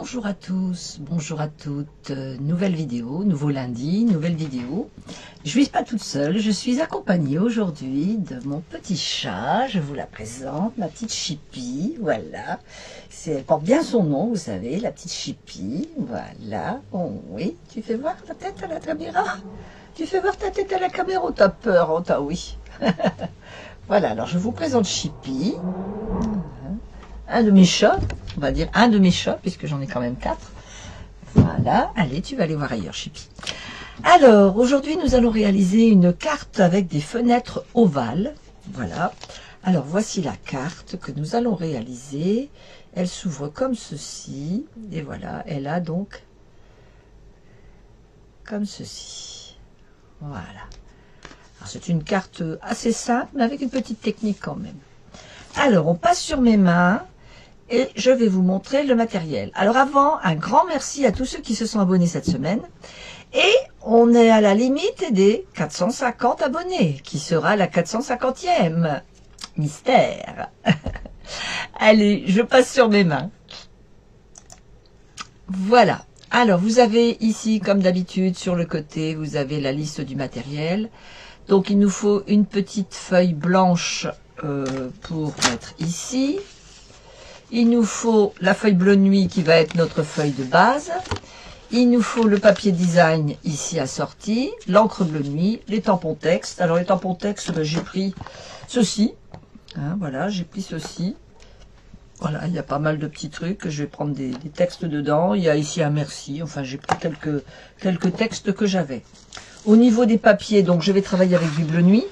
Bonjour à tous, bonjour à toutes, nouvelle vidéo, nouveau lundi, nouvelle vidéo. Je ne suis pas toute seule, je suis accompagnée aujourd'hui de mon petit chat, je vous la présente, ma petite Chippy, voilà. Elle porte bien son nom, vous savez, la petite Chippy, voilà. Oh, oui, tu fais voir ta tête à la caméra? Tu fais voir ta tête à la caméra, oh, t'as peur, oh, t'as oui. Voilà, alors je vous présente Chippy. Un de mes chats, on va dire un de mes chats, puisque j'en ai quand même 4. Voilà, allez, tu vas aller voir ailleurs, Chippy. Alors, aujourd'hui, nous allons réaliser une carte avec des fenêtres ovales. Voilà. Alors, voici la carte que nous allons réaliser. Elle s'ouvre comme ceci. Et voilà, elle a donc comme ceci. Voilà. Alors, c'est une carte assez simple, mais avec une petite technique quand même. Alors, on passe sur mes mains. Et je vais vous montrer le matériel. Alors avant, un grand merci à tous ceux qui se sont abonnés cette semaine. Et on est à la limite des 450 abonnés, qui sera la 450e. Mystère. Allez, je passe sur mes mains. Voilà. Alors, vous avez ici, comme d'habitude, sur le côté, vous avez la liste du matériel. Donc, il nous faut une petite feuille blanche pour mettre ici. Il nous faut la feuille bleu nuit qui va être notre feuille de base. Il nous faut le papier design ici assorti, l'encre bleu nuit, les tampons texte. Alors les tampons texte, ben, j'ai pris ceci. Hein, voilà, j'ai pris ceci. Voilà, il y a pas mal de petits trucs. Je vais prendre des textes dedans. Il y a ici un merci. Enfin, j'ai pris quelques textes que j'avais. Au niveau des papiers, donc je vais travailler avec du bleu nuit,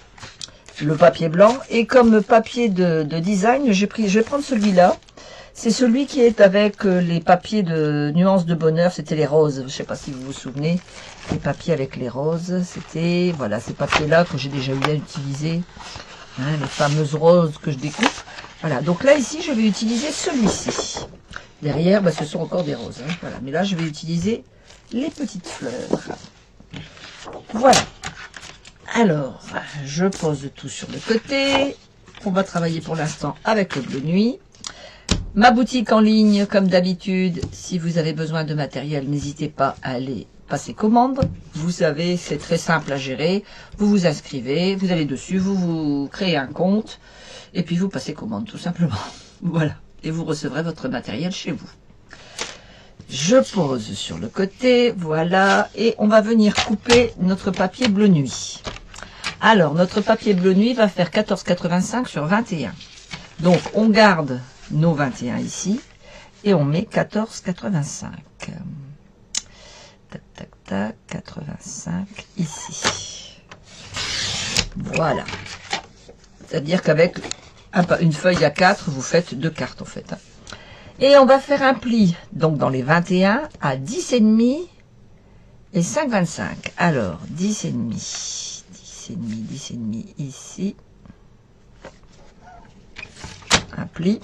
le papier blanc. Et comme papier de design, je vais prendre celui-là. C'est celui qui est avec les papiers de nuances de bonheur, c'était les roses. Je ne sais pas si vous vous souvenez, les papiers avec les roses. C'était, voilà, ces papiers-là que j'ai déjà eu à utiliser. Hein, les fameuses roses que je découpe. Voilà, donc là, ici, je vais utiliser celui-ci. Derrière, bah, ce sont encore des roses. Hein, voilà, mais là, je vais utiliser les petites fleurs. Voilà. Alors, je pose tout sur le côté. On va travailler pour l'instant avec le bleu nuit. Ma boutique en ligne, comme d'habitude, si vous avez besoin de matériel, n'hésitez pas à aller passer commande. Vous savez, c'est très simple à gérer. Vous vous inscrivez, vous allez dessus, vous créez un compte, et puis vous passez commande, tout simplement. Voilà. Et vous recevrez votre matériel chez vous. Je pose sur le côté, voilà, et on va venir couper notre papier bleu nuit. Alors, notre papier bleu nuit va faire 14,85 sur 21. Donc, on garde nos 21 ici, et on met 14,85. Tac, tac, tac, 85 ici. Voilà. C'est-à-dire qu'avec une feuille à 4, vous faites 2 cartes, en fait. Et on va faire un pli, donc dans les 21, à 10,5 et 5,25. Alors, 10,5, 10,5 ici. Un pli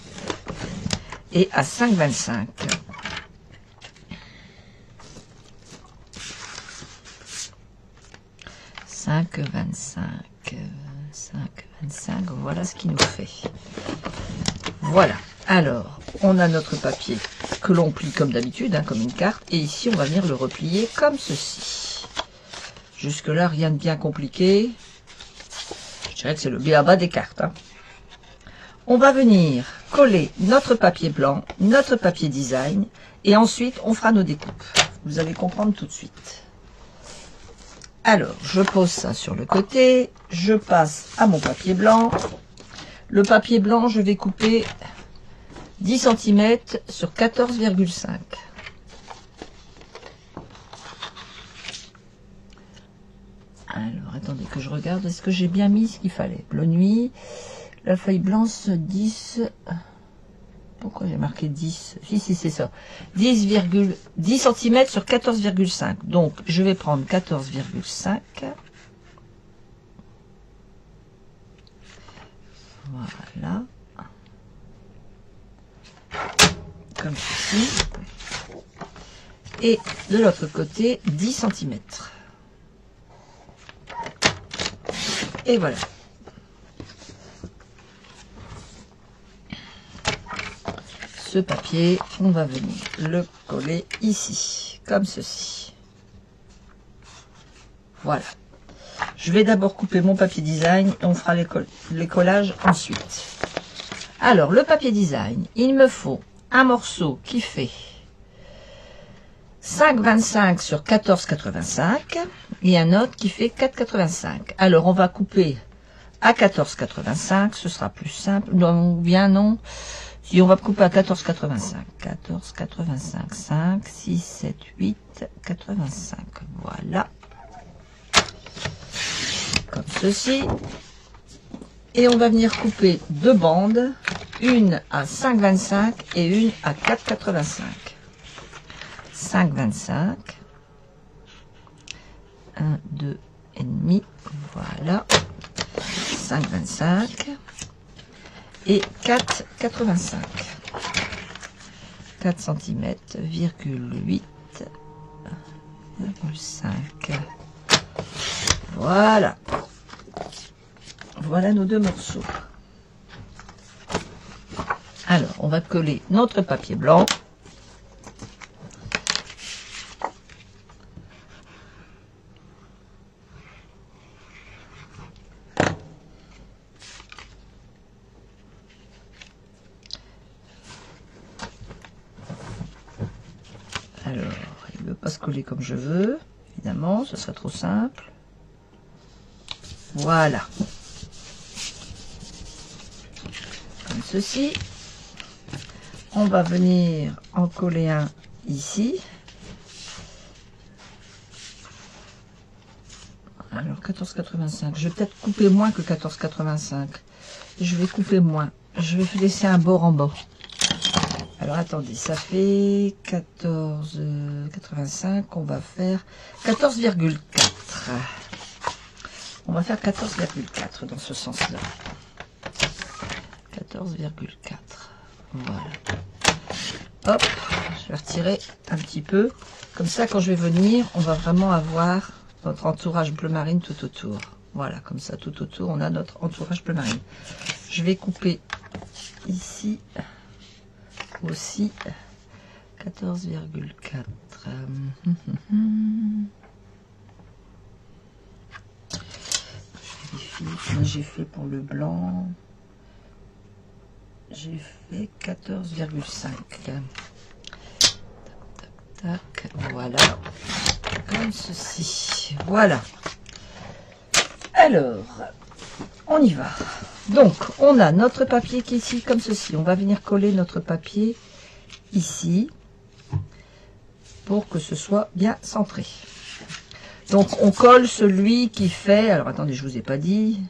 et à 5,25. Voilà ce qu'il nous fait. Voilà. Alors, on a notre papier que l'on plie comme d'habitude, hein, comme une carte. Et ici, on va venir le replier comme ceci. Jusque-là, rien de bien compliqué. Je dirais que c'est le b.a.-ba des cartes. Hein. On va venir coller notre papier blanc, notre papier design, et ensuite on fera nos découpes. Vous allez comprendre tout de suite. Alors, je pose ça sur le côté, je passe à mon papier blanc. Le papier blanc, je vais couper 10 cm sur 14,5. Alors, attendez que je regarde, est-ce que j'ai bien mis ce qu'il fallait? Bleu nuit. La feuille blanche 10, pourquoi j'ai marqué 10? Si, c'est ça. 10 cm sur 14,5. Donc, je vais prendre 14,5. Voilà. Comme ceci. Et de l'autre côté, 10 cm. Et voilà. ce papier, on va venir le coller ici, comme ceci. Voilà. Je vais d'abord couper mon papier design et on fera les collages ensuite. Alors, le papier design, il me faut un morceau qui fait 5,25 sur 14,85 et un autre qui fait 4,85. Alors, on va couper à 14,85, ce sera plus simple. Non, bien non. Si on va couper à 14,85. 14,85, 5, 6, 7, 8, 85. Voilà. Comme ceci. Et on va venir couper deux bandes, une à 5,25 et une à 4,85. 5,25. 1, 2 et demi. Voilà. 5,25 et 4,85. 4 cm, virgule 8, 5. Voilà. Voilà nos deux morceaux. Alors, on va coller notre papier blanc. Alors, il ne veut pas se coller comme je veux. Évidemment, ce serait trop simple. Voilà. Comme ceci. On va venir en coller un ici. Alors, 14,85. Je vais peut-être couper moins que 14,85. Je vais couper moins. Je vais laisser un bord en bas. Alors, attendez, ça fait 14,85. On va faire 14,4. On va faire 14,4 dans ce sens-là. 14,4. Voilà. Hop, je vais retirer un petit peu. Comme ça, quand je vais venir, on va vraiment avoir notre entourage bleu marine tout autour. Voilà, comme ça, tout autour, on a notre entourage bleu marine. Je vais couper ici aussi 14,4. J'ai fait pour le blanc. J'ai fait 14,5. Tac, tac, tac. Voilà. Comme ceci. Voilà. Alors, on y va. Donc, on a notre papier qui est ici, comme ceci. On va venir coller notre papier ici pour que ce soit bien centré. Donc, on colle celui qui fait... Alors, attendez, je vous ai pas dit...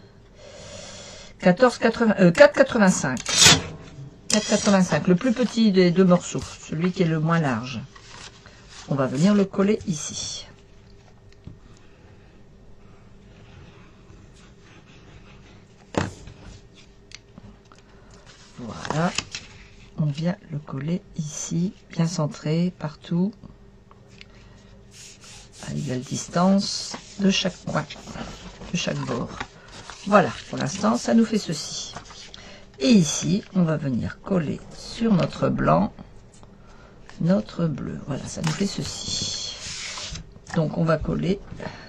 4,85. 4,85. Le plus petit des deux morceaux. Celui qui est le moins large. On va venir le coller ici. Voilà. On vient le coller ici. Bien centré partout. À égale distance de chaque coin, de chaque bord. Voilà, pour l'instant, ça nous fait ceci. Et ici, on va venir coller sur notre blanc, notre bleu. Voilà, ça nous fait ceci. Donc, on va coller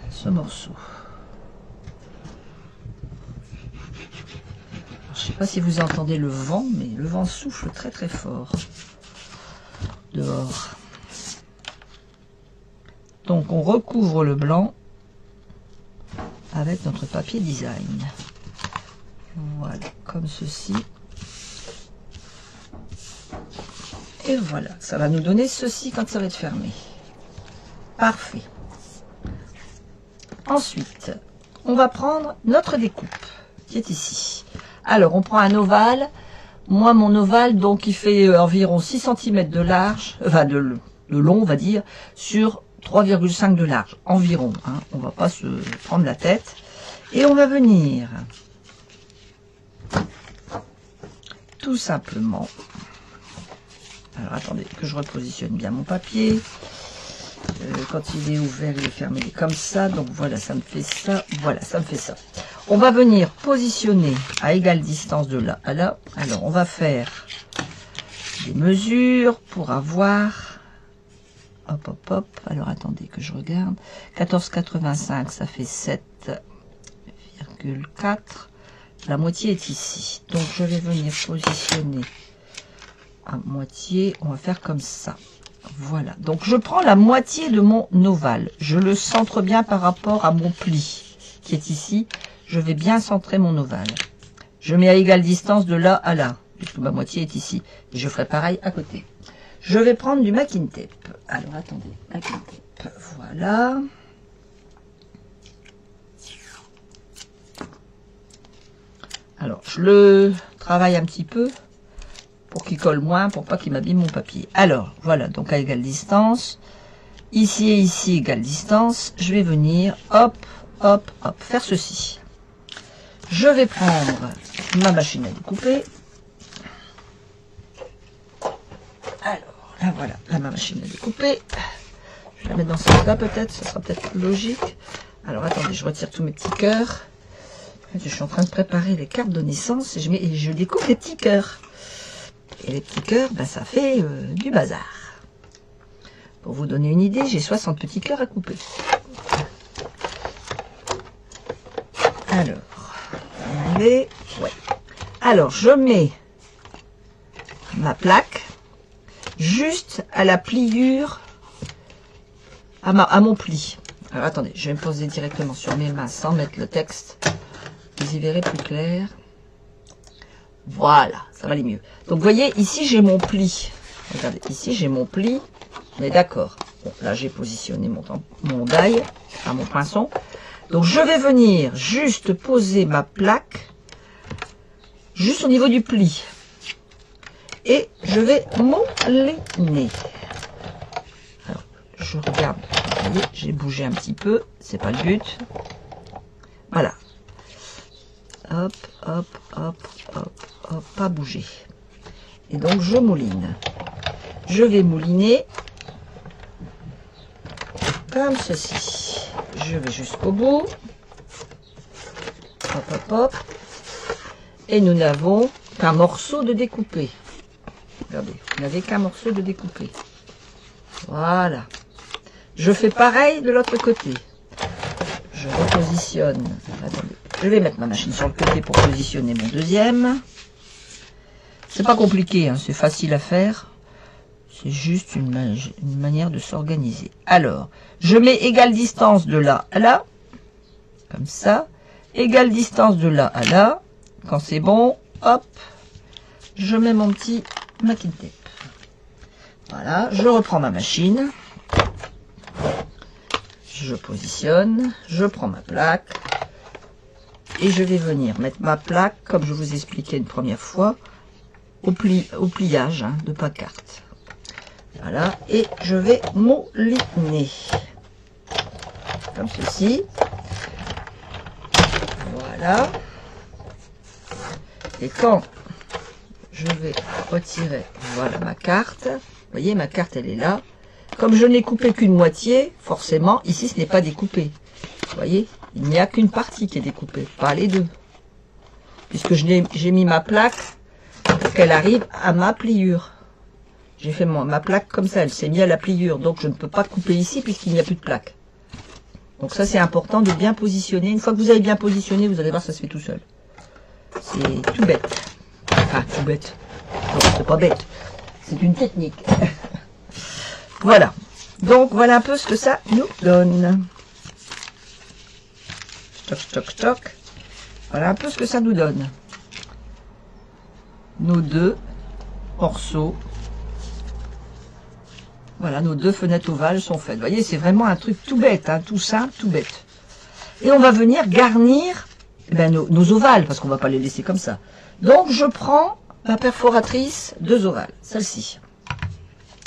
ce morceau. Alors, je ne sais pas si vous entendez le vent, mais le vent souffle très très fort dehors. Donc, on recouvre le blanc avec notre papier design. Voilà, comme ceci. Et voilà, ça va nous donner ceci quand ça va être fermé. Parfait. Ensuite, on va prendre notre découpe qui est ici. Alors, on prend un ovale. Moi, mon ovale, donc, il fait environ 6 cm de large, enfin de long, on va dire, sur 3,5 de large, environ. Hein. On va pas se prendre la tête. Et on va venir tout simplement... Alors, attendez, que je repositionne bien mon papier. Quand il est ouvert, il est fermé comme ça. Donc, voilà, ça me fait ça. Voilà, ça me fait ça. On va venir positionner à égale distance de là à là. Alors, on va faire des mesures pour avoir... Hop, hop, hop. Alors, attendez que je regarde. 14,85, ça fait 7,4. La moitié est ici. Donc, je vais venir positionner à moitié. On va faire comme ça. Voilà. Donc, je prends la moitié de mon ovale. Je le centre bien par rapport à mon pli qui est ici. Je vais bien centrer mon ovale. Je mets à égale distance de là à là, puisque ma moitié est ici. Et je ferai pareil à côté. Je vais prendre du masking tape. Alors, attendez. Masking tape. Voilà. Alors, je le travaille un petit peu pour qu'il colle moins, pour pas qu'il m'abîme mon papier. Alors, voilà. Donc, à égale distance. Ici et ici, égale distance. Je vais venir, hop, hop, hop, faire ceci. Je vais prendre ma machine à découper. Alors, là voilà, là ma machine à découper. Je vais la mettre dans ce sens-là peut-être, ça sera peut-être plus logique. Alors attendez, je retire tous mes petits cœurs. Je suis en train de préparer les cartes de naissance et je découpe les petits cœurs. Et les petits cœurs, ben, ça fait du bazar. Pour vous donner une idée, j'ai 60 petits cœurs à couper. Alors, ouais. Alors, je mets ma plaque juste à la pliure, à mon pli. Alors, attendez, je vais me poser directement sur mes mains sans mettre le texte. Vous y verrez plus clair. Voilà, ça va aller mieux. Donc, vous voyez, ici, j'ai mon pli. Regardez, ici, j'ai mon pli. On est d'accord. Bon, là, j'ai positionné mon die, enfin, mon pinceau. Donc, je vais venir juste poser ma plaque juste au niveau du pli. Et je vais mouliner. Alors, je regarde. Vous voyez, j'ai bougé un petit peu. C'est pas le but. Voilà. Hop, hop, hop, hop, hop. Pas bouger. Et donc, je mouline. Je vais mouliner comme ceci. Je vais jusqu'au bout. Hop, hop, hop. Et nous n'avons qu'un morceau de découpé. Regardez, vous n'avez qu'un morceau de découpé. Voilà. Je fais pareil de l'autre côté. Je repositionne. Attendez. Je vais mettre ma machine sur le côté pour positionner mon deuxième. C'est pas compliqué, hein, c'est facile à faire. C'est juste une manière de s'organiser. Alors, je mets égale distance de là à là. Comme ça. Égale distance de là à là. Quand c'est bon, hop, je mets mon petit masking tape. Voilà, je reprends ma machine. Je positionne. Je prends ma plaque. Et je vais venir mettre ma plaque, comme je vous expliquais une première fois, au pliage hein, de pancarte. Voilà, et je vais mouliner. Comme ceci. Voilà. Et quand je vais retirer, voilà ma carte. Vous voyez, ma carte, elle est là. Comme je n'ai coupé qu'une moitié, forcément, ici, ce n'est pas découpé. Vous voyez, il n'y a qu'une partie qui est découpée, pas les deux. Puisque j'ai mis ma plaque pour qu'elle arrive à ma pliure. J'ai fait ma plaque comme ça, elle s'est mise à la pliure. Donc, je ne peux pas couper ici puisqu'il n'y a plus de plaque. Donc, ça, c'est important de bien positionner. Une fois que vous avez bien positionné, vous allez voir, ça se fait tout seul. C'est tout bête. Enfin, tout bête. Non, c'est pas bête. C'est une technique. Voilà. Donc, voilà un peu ce que ça nous donne. Stoc, stoc, stoc. Voilà un peu ce que ça nous donne. Nos deux morceaux. Voilà, nos deux fenêtres ovales sont faites. Vous voyez, c'est vraiment un truc tout bête, hein, tout simple, tout bête. Et on va venir garnir nos ovales, parce qu'on ne va pas les laisser comme ça. Donc, je prends ma perforatrice, 2 ovales, celle-ci.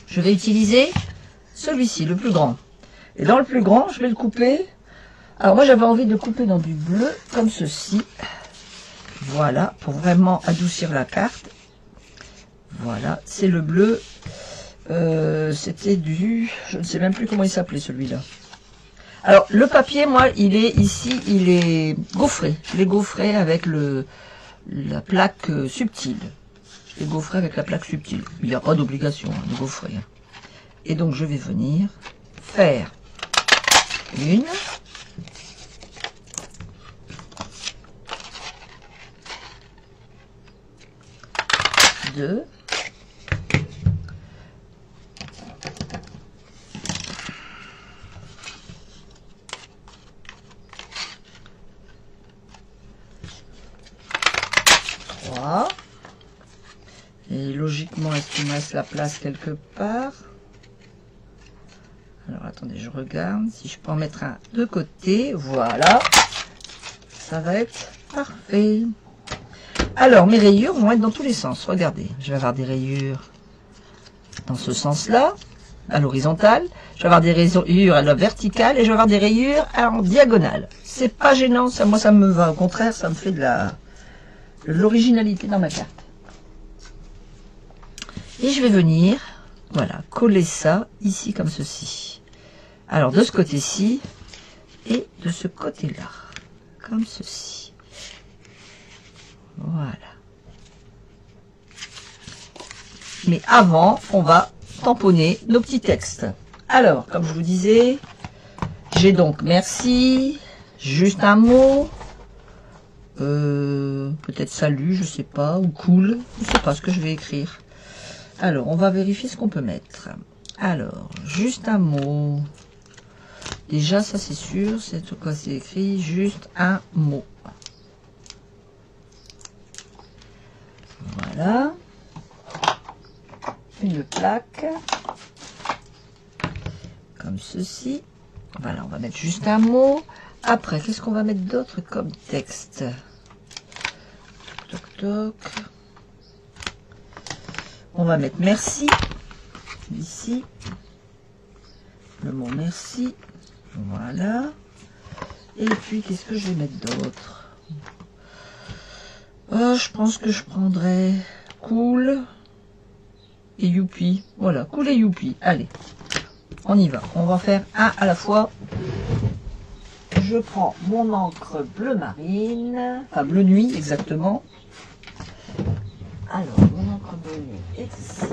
Je vais utiliser celui-ci, le plus grand. Et dans le plus grand, je vais le couper. Alors, moi, j'avais envie de le couper dans du bleu, comme ceci. Voilà, pour vraiment adoucir la carte. Voilà, c'est le bleu. C'était du... Je ne sais même plus comment il s'appelait, celui-là. Alors, le papier, moi, il est ici, il est gaufré. Je l'ai gaufré avec la plaque subtile. Je vais gaufrer avec la plaque subtile. Il n'y a pas d'obligation de gaufrer. Et donc je vais venir faire une, deux, trois. Et logiquement, est-ce qu'il me reste la place quelque part? Alors attendez, je regarde si je peux en mettre un de côté. Voilà, ça va être parfait. Alors mes rayures vont être dans tous les sens. Regardez, je vais avoir des rayures dans ce sens-là, à l'horizontale. Je vais avoir des rayures à la verticale et je vais avoir des rayures en diagonale. C'est pas gênant, ça, moi ça me va. Au contraire, ça me fait de l'originalité dans ma carte. Et je vais venir, voilà, coller ça ici comme ceci. Alors de ce côté-ci et de ce côté-là, comme ceci. Voilà. Mais avant, on va tamponner nos petits textes. Alors, comme je vous disais, j'ai donc merci, juste un mot, peut-être salut, je sais pas, ou cool, je sais pas ce que je vais écrire. Alors, on va vérifier ce qu'on peut mettre. Alors, juste un mot. Déjà, ça c'est sûr, c'est tout quoi c'est écrit, juste un mot. Voilà. Une plaque. Comme ceci. Voilà, on va mettre juste un mot. Après, qu'est-ce qu'on va mettre d'autre comme texte? Toc, toc, toc. On va mettre merci. Ici. Le mot merci. Voilà. Et puis, qu'est-ce que je vais mettre d'autre? Oh, je pense que je prendrais cool et youpi. Voilà, cool et youpi. Allez, on y va. On va faire un à la fois. Je prends mon encre bleu marine, enfin bleu nuit exactement. Alors, mon encre bleu nuit est ici.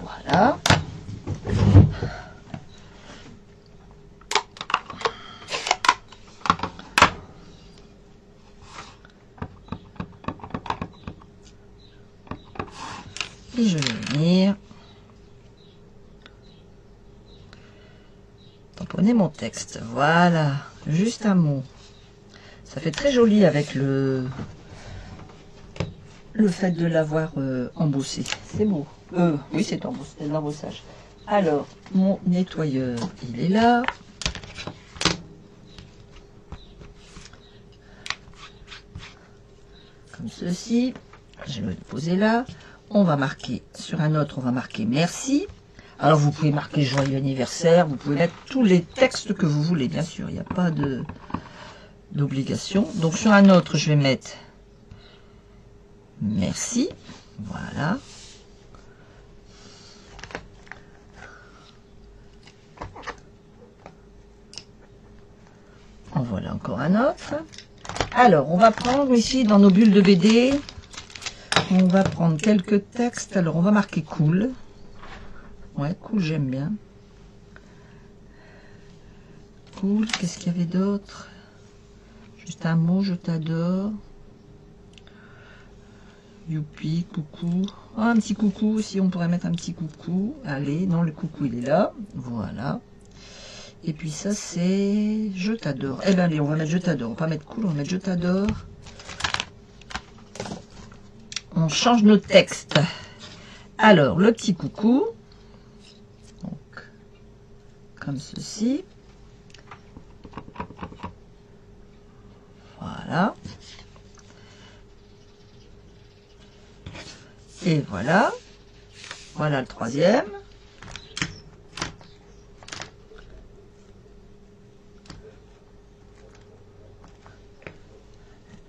Voilà. Et je vais venir tamponner mon texte. Voilà, juste un mot. Ça fait très joli avec le fait de l'avoir embossé. C'est beau. Oui, c'est de l'embossage. Alors, mon nettoyeur, il est là. Comme ceci. Je vais le poser là. On va marquer sur un autre, on va marquer merci. Alors vous pouvez marquer joyeux anniversaire, vous pouvez mettre tous les textes que vous voulez, bien sûr, il n'y a pas d'obligation. Donc sur un autre, je vais mettre merci, voilà. En voilà encore un autre. Alors on va prendre ici dans nos bulles de BD. On va prendre quelques textes. Alors, on va marquer cool. Ouais, cool, j'aime bien. Cool, qu'est-ce qu'il y avait d'autre? Juste un mot, je t'adore. Youpi, coucou. Oh, un petit coucou aussi, on pourrait mettre un petit coucou. Allez, non, le coucou, il est là. Voilà. Et puis ça, c'est je t'adore. Eh bien, allez, on va mettre je t'adore. On va pas mettre cool, on va mettre je t'adore. On change nos textes. Alors, le petit coucou. Donc, comme ceci. Voilà. Et voilà. Voilà le troisième.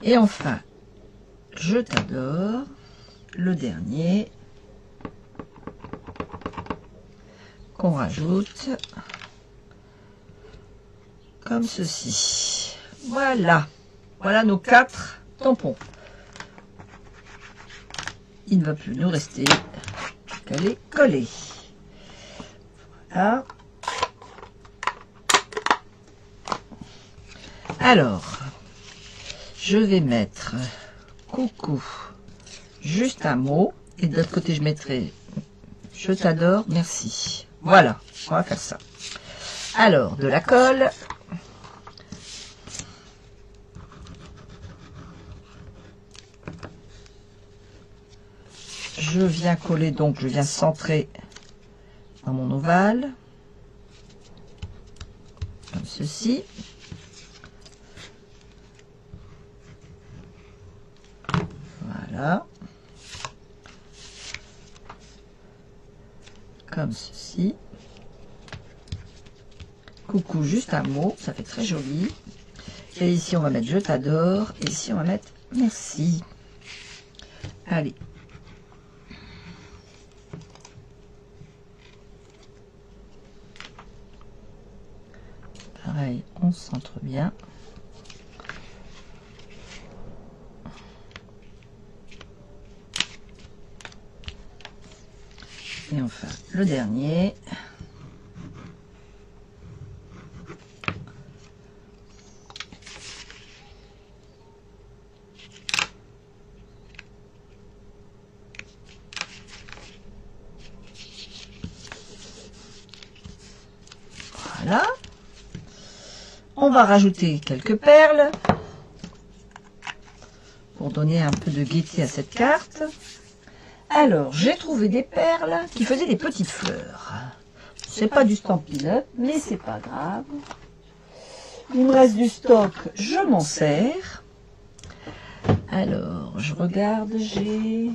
Et enfin, je t'adore. Le dernier qu'on rajoute comme ceci. Voilà, voilà nos 4 tampon. Il ne va plus nous rester qu'à les coller. Voilà. Alors, je vais mettre coucou, juste un mot, et de l'autre côté je mettrai je t'adore, merci. Voilà, on va faire ça. Alors, de la colle. Je viens coller, donc je viens centrer dans mon ovale, comme ceci. Voilà. Comme ceci. Coucou, juste un mot, ça fait très joli. Et ici, on va mettre je t'adore. Et ici, on va mettre merci. Allez. Pareil, on centre bien. Et enfin, le dernier. Voilà. On va rajouter quelques perles pour donner un peu de gaieté à cette carte. Alors, j'ai trouvé des perles qui faisaient des petites fleurs. C'est pas du Stampin' Up, mais c'est pas grave. Il me reste du stock, je m'en sers. Alors, je regarde, j'ai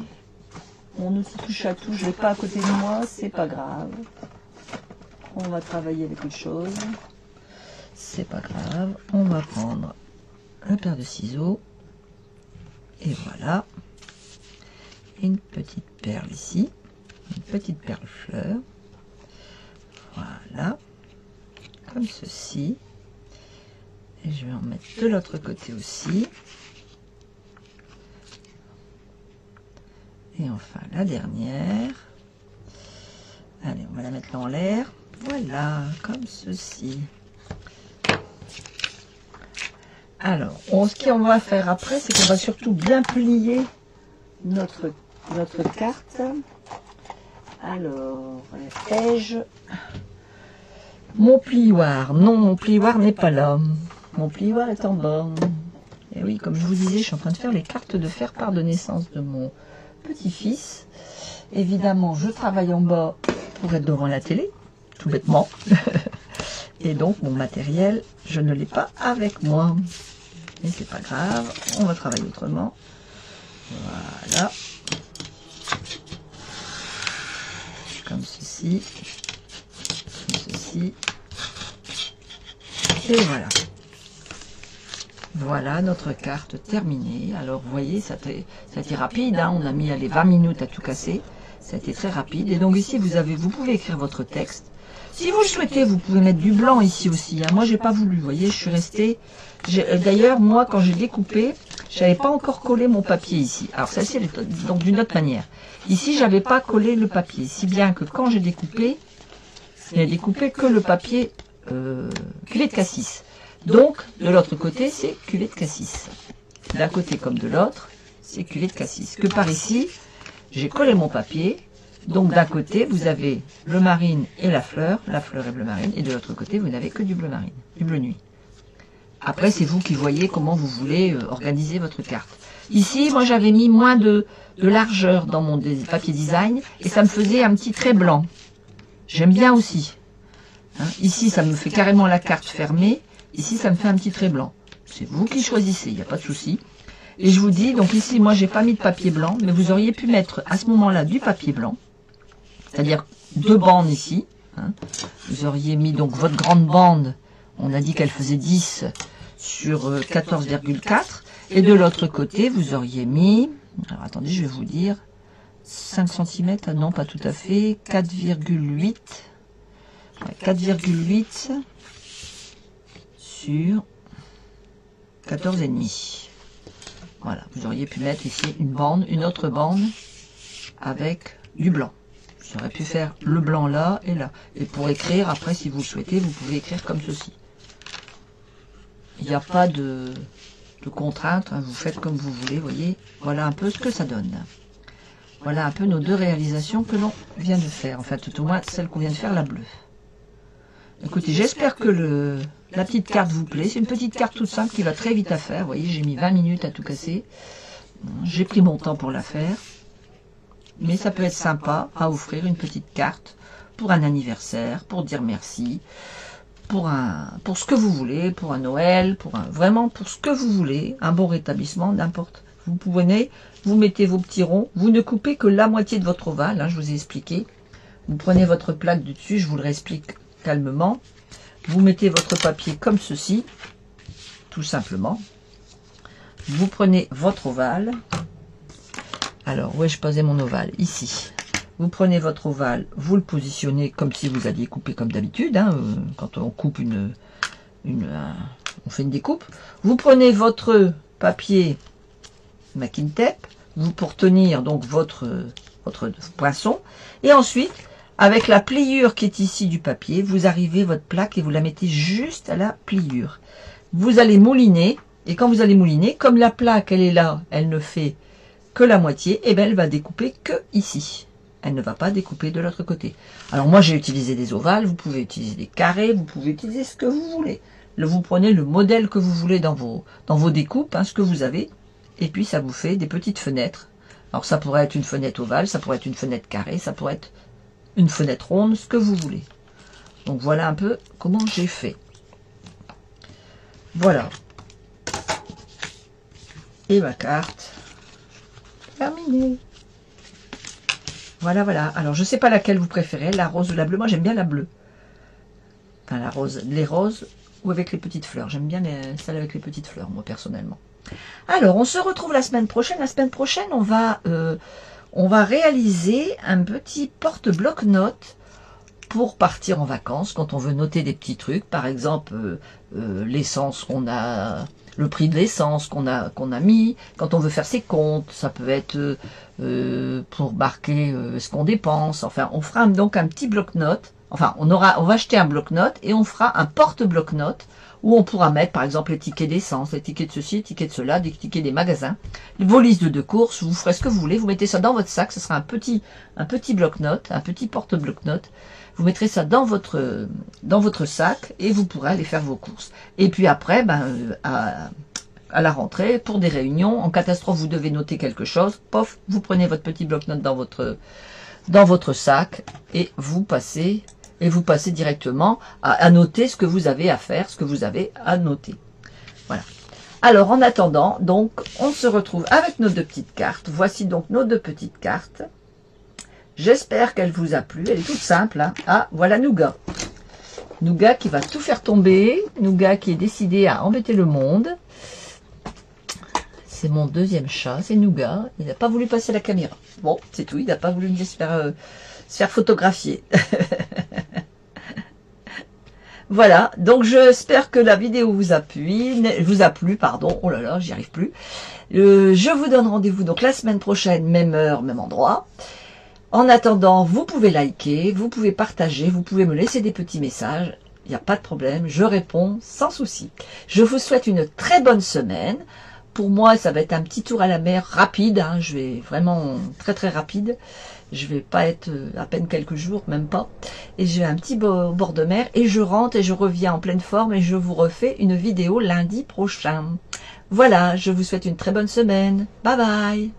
mon outil touche à tout, je l'ai pas à côté de moi, c'est pas grave. On va travailler avec autre chose. C'est pas grave. On va prendre un paire de ciseaux. Et voilà. Une petite perle ici. Une petite perle fleur. Voilà. Comme ceci. Et je vais en mettre de l'autre côté aussi. Et enfin la dernière. Allez, on va la mettre là en l'air. Voilà, comme ceci. Alors, ce qu'on va faire après, c'est qu'on va surtout bien plier notre carte. Alors, ai-je mon plioir? Non, mon plioir n'est pas là. Mon plioir est en bas. Et oui, comme je vous disais, je suis en train de faire les cartes de faire-part de naissance de mon petit-fils. Évidemment, je travaille en bas pour être devant la télé, tout bêtement. Et donc, mon matériel, je ne l'ai pas avec moi. Mais c'est pas grave, on va travailler autrement. Voilà. Comme ceci. Comme ceci. Et voilà. Voilà notre carte terminée. Alors, vous voyez, ça a été rapide. Hein, on a mis les 20 minutes à tout casser. Ça a été très rapide. Et donc ici, vous pouvez écrire votre texte. Si vous le souhaitez, vous pouvez mettre du blanc ici aussi. Hein. Moi, j'ai pas voulu. Vous voyez, je suis restée. D'ailleurs, moi, quand j'ai découpé, j'avais pas encore collé mon papier ici. Alors, ça, c'est donc d'une autre manière. Ici, j'avais pas collé le papier. Si bien que quand j'ai découpé, je n'ai découpé que le papier culé de cassis. Donc, de l'autre côté, c'est culé de cassis. D'un côté comme de l'autre, c'est culé de cassis. Que par ici, j'ai collé mon papier. Donc d'un côté, vous avez bleu marine et la fleur est bleu marine, et de l'autre côté, vous n'avez que du bleu marine, du bleu nuit. Après, c'est vous qui voyez comment vous voulez organiser votre carte. Ici, moi, j'avais mis moins de largeur dans mon papier design, et ça me faisait un petit trait blanc. J'aime bien aussi. Hein, ici, ça me fait carrément la carte fermée, ici, ça me fait un petit trait blanc. C'est vous qui choisissez, il n'y a pas de souci. Et je vous dis, donc ici, moi, j'ai pas mis de papier blanc, mais vous auriez pu mettre à ce moment-là du papier blanc. C'est-à-dire 2 bandes ici. Hein. Vous auriez mis donc votre grande bande, on a dit qu'elle faisait 10 sur 14,4. Et de l'autre côté, vous auriez mis, alors attendez, je vais vous dire, 5 cm, non pas tout à fait, 4,8. 4,8 sur 14,5. Voilà, vous auriez pu mettre ici une bande, une autre bande avec du blanc. J'aurais pu faire le blanc là et là. Et pour écrire, après, si vous le souhaitez, vous pouvez écrire comme ceci. Il n'y a pas de contrainte, hein, vous faites comme vous voulez, voyez. Voilà un peu ce que ça donne. Voilà un peu nos deux réalisations que l'on vient de faire. Enfin, tout au moins, celle qu'on vient de faire, la bleue. Écoutez, j'espère que la petite carte vous plaît. C'est une petite carte toute simple qui va très vite à faire. Vous voyez, j'ai mis 20 minutes à tout casser. J'ai pris mon temps pour la faire. Mais ça peut être sympa à offrir une petite carte pour un anniversaire, pour dire merci, pour ce que vous voulez, pour un Noël, vraiment pour ce que vous voulez, un bon rétablissement, n'importe. Vous pouvez, vous mettez vos petits ronds, vous ne coupez que la moitié de votre ovale, hein, je vous ai expliqué. Vous prenez votre plaque du dessus, je vous le réexplique calmement. Vous mettez votre papier comme ceci, tout simplement. Vous prenez votre ovale. Alors, où ai-je posé mon ovale? Ici. Vous prenez votre ovale, vous le positionnez comme si vous alliez couper comme d'habitude. Hein, quand on coupe on fait une découpe. Vous prenez votre papier masking tape, pour tenir donc votre poinçon. Et ensuite, avec la pliure qui est ici du papier, vous arrivez votre plaque et vous la mettez juste à la pliure. Vous allez mouliner. Et quand vous allez mouliner, comme la plaque, elle est là, elle ne fait que la moitié, et bien elle va découper que ici. Elle ne va pas découper de l'autre côté. Alors moi j'ai utilisé des ovales, vous pouvez utiliser des carrés, vous pouvez utiliser ce que vous voulez. Vous prenez le modèle que vous voulez dans vos découpes, hein, ce que vous avez, et puis ça vous fait des petites fenêtres. Alors ça pourrait être une fenêtre ovale, ça pourrait être une fenêtre carrée, ça pourrait être une fenêtre ronde, ce que vous voulez. Donc voilà un peu comment j'ai fait. Voilà. Et ma carte. Terminé. Voilà, voilà. Alors, je ne sais pas laquelle vous préférez, la rose ou la bleue. Moi, j'aime bien la bleue. Enfin, la rose, les roses ou avec les petites fleurs. J'aime bien celle avec les petites fleurs, moi, personnellement. Alors, on se retrouve la semaine prochaine. La semaine prochaine, on va réaliser un petit porte-bloc-notes pour partir en vacances, quand on veut noter des petits trucs. Par exemple, l'essence qu'on a... Le prix de l'essence qu'on a mis, quand on veut faire ses comptes, ça peut être pour marquer ce qu'on dépense. Enfin, on fera donc un petit bloc-notes. Enfin, on va acheter un bloc-notes et on fera un porte-bloc-notes où on pourra mettre, par exemple, les tickets d'essence, les tickets de ceci, les tickets de cela, des tickets des magasins, vos listes de courses. Vous ferez ce que vous voulez. Vous mettez ça dans votre sac. Ce sera un petit bloc-notes, un petit porte-bloc-notes. Vous mettrez ça dans votre sac et vous pourrez aller faire vos courses. Et puis après, à la rentrée, pour des réunions, en catastrophe, vous devez noter quelque chose. Pof, vous prenez votre petit bloc-notes dans votre sac et vous passez directement à noter ce que vous avez à faire, ce que vous avez à noter. Voilà. Alors, en attendant, donc, on se retrouve avec nos deux petites cartes. Voici donc nos deux petites cartes. J'espère qu'elle vous a plu. Elle est toute simple. Hein. Ah, voilà Nougat. Nougat qui va tout faire tomber. Nougat qui est décidé à embêter le monde. C'est mon deuxième chat. C'est Nougat. Il n'a pas voulu passer la caméra. Bon, c'est tout. Il n'a pas voulu se faire photographier. Voilà. Donc, j'espère que la vidéo vous a plu. Pardon. Oh là là, j'y arrive plus. Je vous donne rendez-vous donc la semaine prochaine, même heure, même endroit. En attendant, vous pouvez liker, vous pouvez partager, vous pouvez me laisser des petits messages. Il n'y a pas de problème, je réponds sans souci. Je vous souhaite une très bonne semaine. Pour moi, ça va être un petit tour à la mer rapide. Hein, je vais vraiment très très rapide. Je vais pas être à peine quelques jours, même pas. Et j'ai un petit bord de mer et je rentre et je reviens en pleine forme et je vous refais une vidéo lundi prochain. Voilà, je vous souhaite une très bonne semaine. Bye bye.